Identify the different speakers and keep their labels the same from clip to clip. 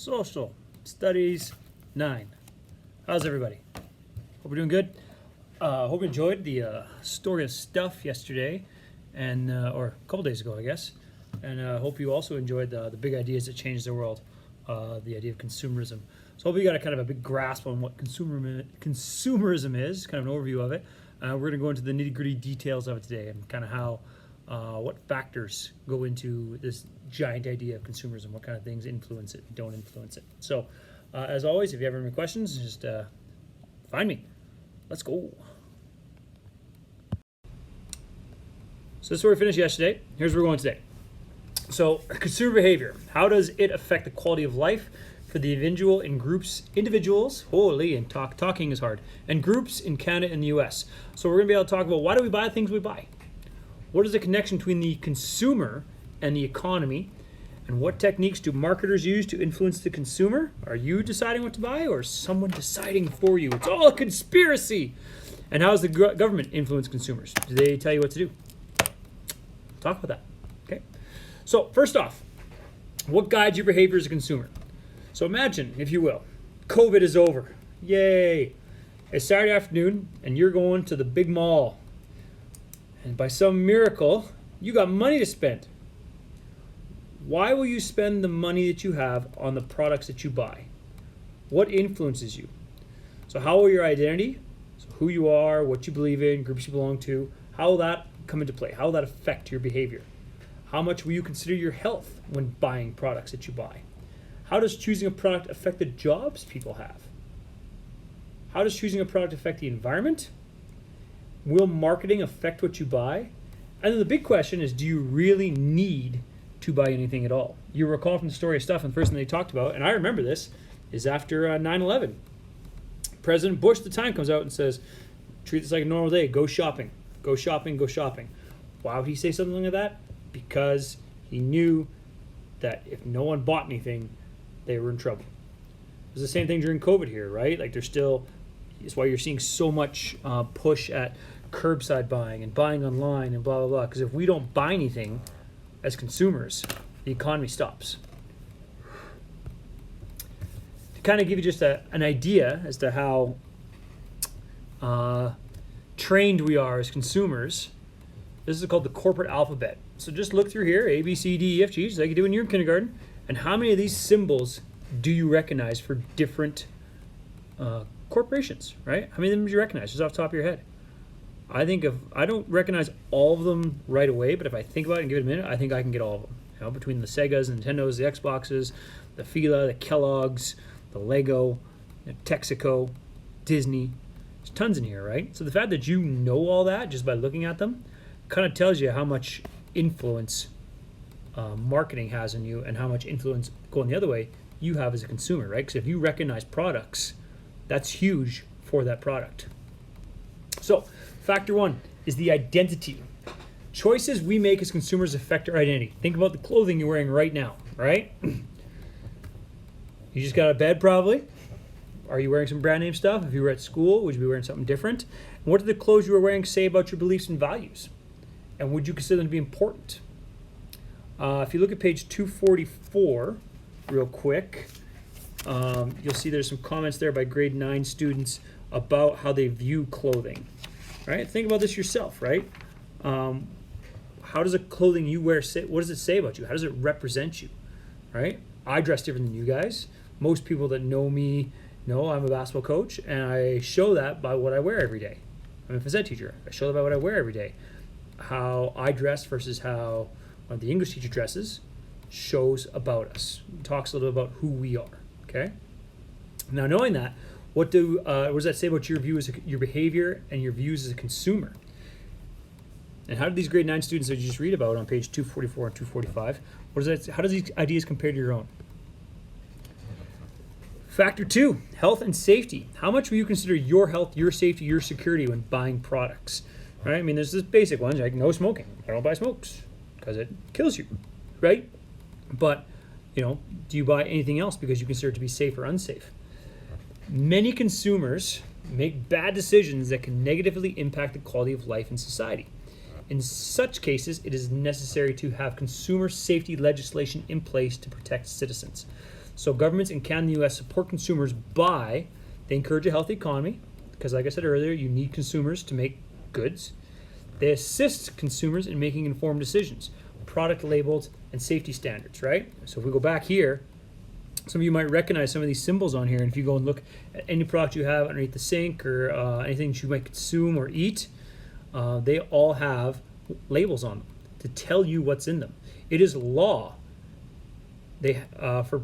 Speaker 1: Social Studies 9. How's everybody? Hope you're doing good. Hope you enjoyed the story of stuff yesterday, and or a couple days ago, I guess. And hope you also enjoyed the big ideas that changed the world, the idea of consumerism. So hope you got a kind of a big grasp on what consumerism is, kind of an overview of it. We're going to go into the nitty-gritty details of it today, and kind of how what factors go into this giant idea of consumerism, what kind of things influence it, don't influence it. So as always, if you have any questions, just find me. Let's go. So this is where we finished yesterday. Here's where we're going today. So consumer behavior, how does it affect the quality of life for the individual and individuals, holy, and talking is hard, and groups in Canada and the US. So we're going to be able to talk about why do we buy the things we buy? What is the connection between the consumer and the economy? And what techniques do marketers use to influence the consumer? Are you deciding what to buy, or is someone deciding for you? It's all a conspiracy. And how does the government influence consumers? Do they tell you what to do? Talk about that. Okay. So first off, what guides your behavior as a consumer? So imagine, if you will, COVID is over. Yay. It's Saturday afternoon, and you're going to the big mall. And by some miracle, you got money to spend. Why will you spend the money that you have on the products that you buy? What influences you? So how will your identity, so who you are, what you believe in, groups you belong to, how will that come into play? How will that affect your behavior? How much will you consider your health when buying products that you buy? How does choosing a product affect the jobs people have? How does choosing a product affect the environment? Will marketing affect what you buy? And then the big question is, do you really need to buy anything at all? You recall from the story of stuff, and the first thing they talked about, and I remember this, is after 9/11. President Bush at the time comes out and says, treat this like a normal day, go shopping, go shopping, go shopping. Why would he say something like that? Because he knew that if no one bought anything, they were in trouble. It was the same thing during COVID here, right? Like there's still, it's why you're seeing so much push at curbside buying and buying online and blah, blah, blah. Because if we don't buy anything as consumers, the economy stops. To kind of give you just an idea as to how trained we are as consumers, this is called the corporate alphabet. So just look through here, A, B, C, D, E, F, G, just like you do when you're in kindergarten. And how many of these symbols do you recognize for different corporations, right? How many of them do you recognize just off the top of your head? I think I don't recognize all of them right away, but if I think about it and give it a minute, I think I can get all of them. You know, between the Segas, the Nintendos, the Xboxes, the Fila, the Kellogg's, the Lego, the Texaco, Disney. There's tons in here, right? So the fact that you know all that just by looking at them kind of tells you how much influence marketing has on you, and how much influence, going the other way, you have as a consumer, right? Because if you recognize products, that's huge for that product. So factor one is the identity. Choices we make as consumers affect our identity. Think about the clothing you're wearing right now, right? You just got out of bed probably. Are you wearing some brand name stuff? If you were at school, would you be wearing something different? And what do the clothes you were wearing say about your beliefs and values? And would you consider them to be important? If you look at page 244 real quick, you'll see there's some comments there by grade 9 students about how they view clothing. Right? Think about this yourself, right? How does the clothing you wear say, what does it say about you? How does it represent you? Right? I dress different than you guys. Most people that know me know I'm a basketball coach, and I show that by what I wear every day. I'm a phys ed teacher. I show that by what I wear every day. How I dress versus how the English teacher dresses shows about us. It talks a little bit about who we are. Okay. Now, knowing that, what does that say about your view your behavior and your views as a consumer? And how do these grade 9 students that you just read about on page 244 and 245, how does these ideas compare to your own? Factor 2, health and safety. How much will you consider your health, your safety, your security when buying products? Right? I mean, there's this basic ones like no smoking. I don't buy smokes because it kills you, right? But, do you buy anything else because you consider it to be safe or unsafe? Many consumers make bad decisions that can negatively impact the quality of life in society. In such cases, it is necessary to have consumer safety legislation in place to protect citizens. So governments in Canada and the U.S. support consumers by, they encourage a healthy economy, because like I said earlier, you need consumers to make goods. They assist consumers in making informed decisions, product labels, and safety standards, right? So if we go back here, some of you might recognize some of these symbols on here, and if you go and look at any product you have underneath the sink or anything that you might consume or eat, they all have labels on them to tell you what's in them. It is law. They for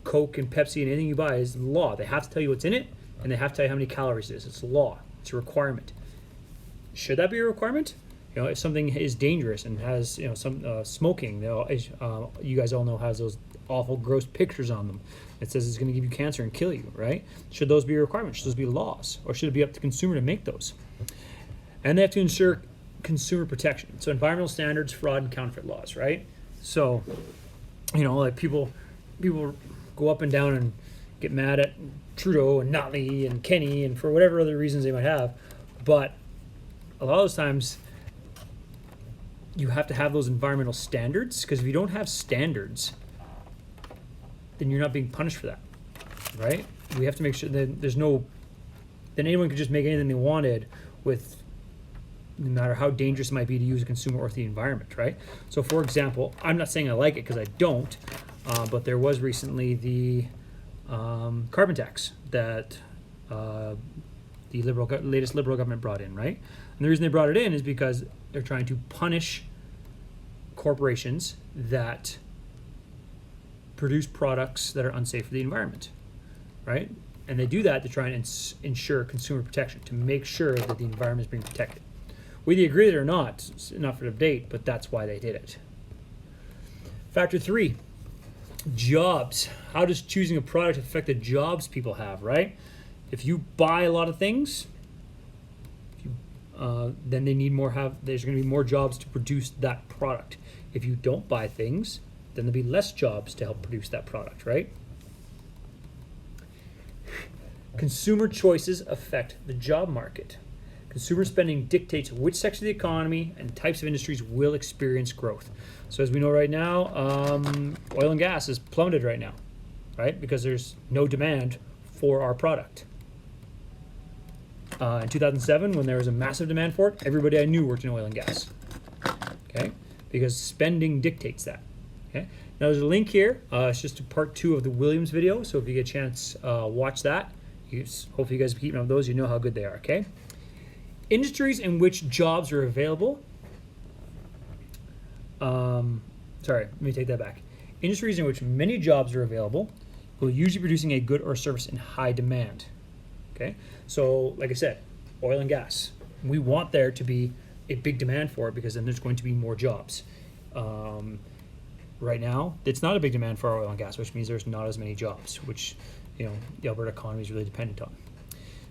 Speaker 1: Coke and Pepsi and anything you buy is law. They have to tell you what's in it, and they have to tell you how many calories it is. It's law. It's a requirement. Should that be a requirement? If something is dangerous and has some smoking, you guys all know has those awful gross pictures on them. It says it's going to give you cancer and kill you, right? Should those be requirements? Should those be laws? Or should it be up to the consumer to make those? And they have to ensure consumer protection. So environmental standards, fraud, and counterfeit laws, right? So, like people go up and down and get mad at Trudeau and Notley and Kenny and for whatever other reasons they might have. But a lot of those times you have to have those environmental standards, because if you don't have standards, then you're not being punished for that, right? We have to make sure that then anyone could just make anything they wanted with, no matter how dangerous it might be to use a consumer or the environment, right? So for example, I'm not saying I like it because I don't, but there was recently the carbon tax that the latest Liberal government brought in, right? And the reason they brought it in is because they're trying to punish corporations that produce products that are unsafe for the environment, right? And they do that to try and ensure consumer protection, to make sure that the environment is being protected. Whether you agree with it or not, it's not for debate, but that's why they did it. Factor 3, jobs. How does choosing a product affect the jobs people have, right? If you buy a lot of things, then there's going to be more jobs to produce that product. If you don't buy things, then there'll be less jobs to help produce that product, right? Consumer choices affect the job market. Consumer spending dictates which sector of the economy and types of industries will experience growth. So as we know right now, oil and gas is plummeted right now, right? Because there's no demand for our product. In 2007, when there was a massive demand for it, everybody I knew worked in oil and gas, okay? Because spending dictates that, okay? Now there's a link here. It's just a part 2 of the Williams video, so if you get a chance, watch that. Hopefully you guys are keeping up with those. You know how good they are, okay? Industries in which jobs are available. Sorry, let me take that back. Industries in which many jobs are available will usually be producing a good or service in high demand. Okay, so like I said, oil and gas. We want there to be a big demand for it, because then there's going to be more jobs. Right now, it's not a big demand for oil and gas, which means there's not as many jobs, which the Alberta economy is really dependent on.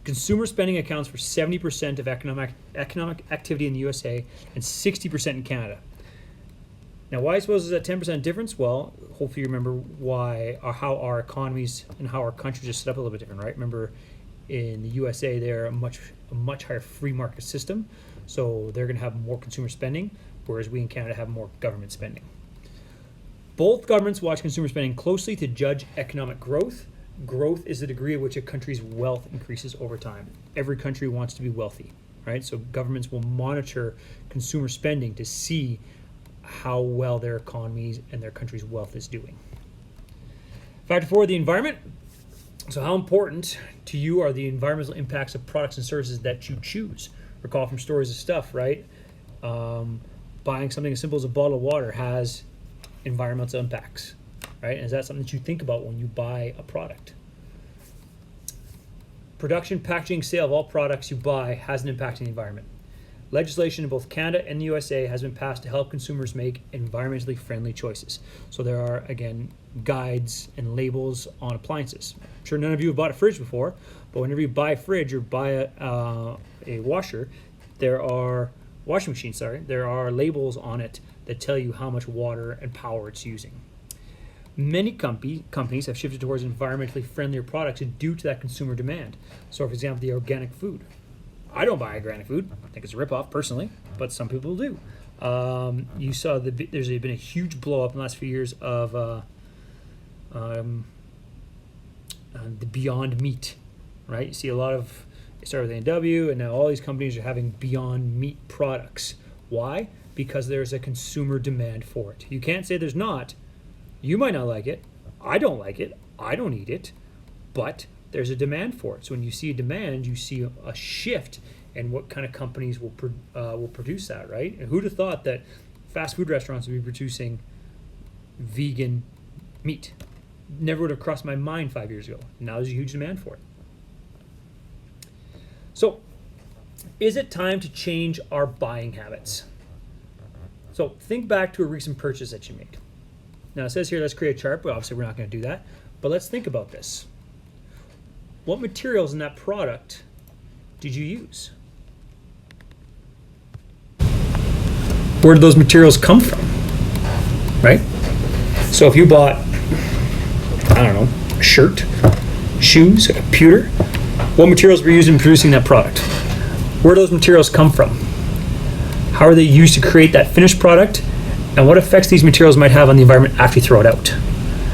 Speaker 1: Consumer spending accounts for 70% of economic activity in the USA and 60% in Canada. Now, why I suppose is that 10% difference? Well, hopefully you remember how our economies and how our countries are set up a little bit different, right? Remember, in the USA, they're a much higher free market system, so they're going to have more consumer spending, whereas we in Canada have more government spending. Both governments watch consumer spending closely to judge economic growth. Growth is the degree at which a country's wealth increases over time. Every country wants to be wealthy, right? So governments will monitor consumer spending to see how well their economies and their country's wealth is doing. Factor 4, the environment. So how important to you are the environmental impacts of products and services that you choose? Recall from Stories of Stuff, right? Buying something as simple as a bottle of water has environmental impacts, right? And is that something that you think about when you buy a product? Production, packaging, sale of all products you buy has an impact on the environment. Legislation in both Canada and the USA has been passed to help consumers make environmentally friendly choices. So there are, again, guides and labels on appliances. I'm sure none of you have bought a fridge before, but whenever you buy a fridge or buy a washer, there are labels on it that tell you how much water and power it's using. Many companies have shifted towards environmentally friendlier products due to that consumer demand. So, for example, the organic food. I don't buy organic food. I think it's a ripoff personally, but some people do. You saw there's been a huge blow up in the last few years of the Beyond Meat, right? You see a lot of, it started with A&W, and now all these companies are having Beyond Meat products. Why? Because there's a consumer demand for it. You can't say there's not. You might not like it. I don't like it. I don't eat it. But there's a demand for it. So when you see a demand, you see a shift in what kind of companies will produce that, right? And who'd have thought that fast food restaurants would be producing vegan meat? Never would have crossed my mind 5 years ago. Now there's a huge demand for it. So, is it time to change our buying habits? So think back to a recent purchase that you made. Now it says here, let's create a chart, but obviously we're not going to do that. But let's think about this. What materials in that product did you use? Where did those materials come from? Right? So if you bought, I don't know, a shirt, shoes, a computer, what materials were used in producing that product? Where do those materials come from? How are they used to create that finished product? And what effects these materials might have on the environment after you throw it out?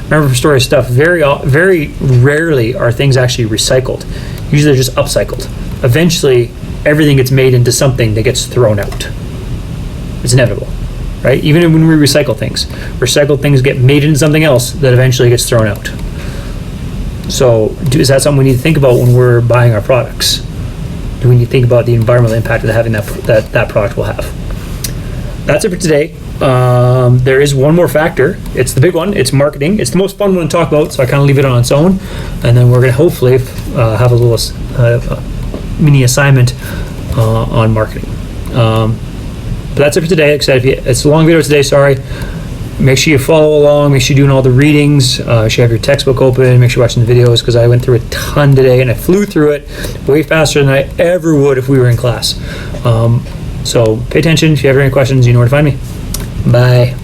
Speaker 1: Remember, for storage stuff, very rarely are things actually recycled. Usually they're just upcycled. Eventually, everything gets made into something that gets thrown out. It's inevitable, right? Even when we recycle things get made into something else that eventually gets thrown out. So is that something we need to think about when we're buying our products? Do we need to think about the environmental impact of having that product will have? That's it for today. There is one more factor. It's the big one. It's marketing. It's the most fun one to talk about, so I kind of leave it on its own. And then we're going to hopefully have a little mini assignment on marketing. But that's it for today. Like I said, it's a long video today, sorry. Make sure you follow along. Make sure you're doing all the readings. Make sure you have your textbook open. Make sure you're watching the videos, because I went through a ton today and I flew through it way faster than I ever would if we were in class. So pay attention. If you have any questions, you know where to find me. Bye.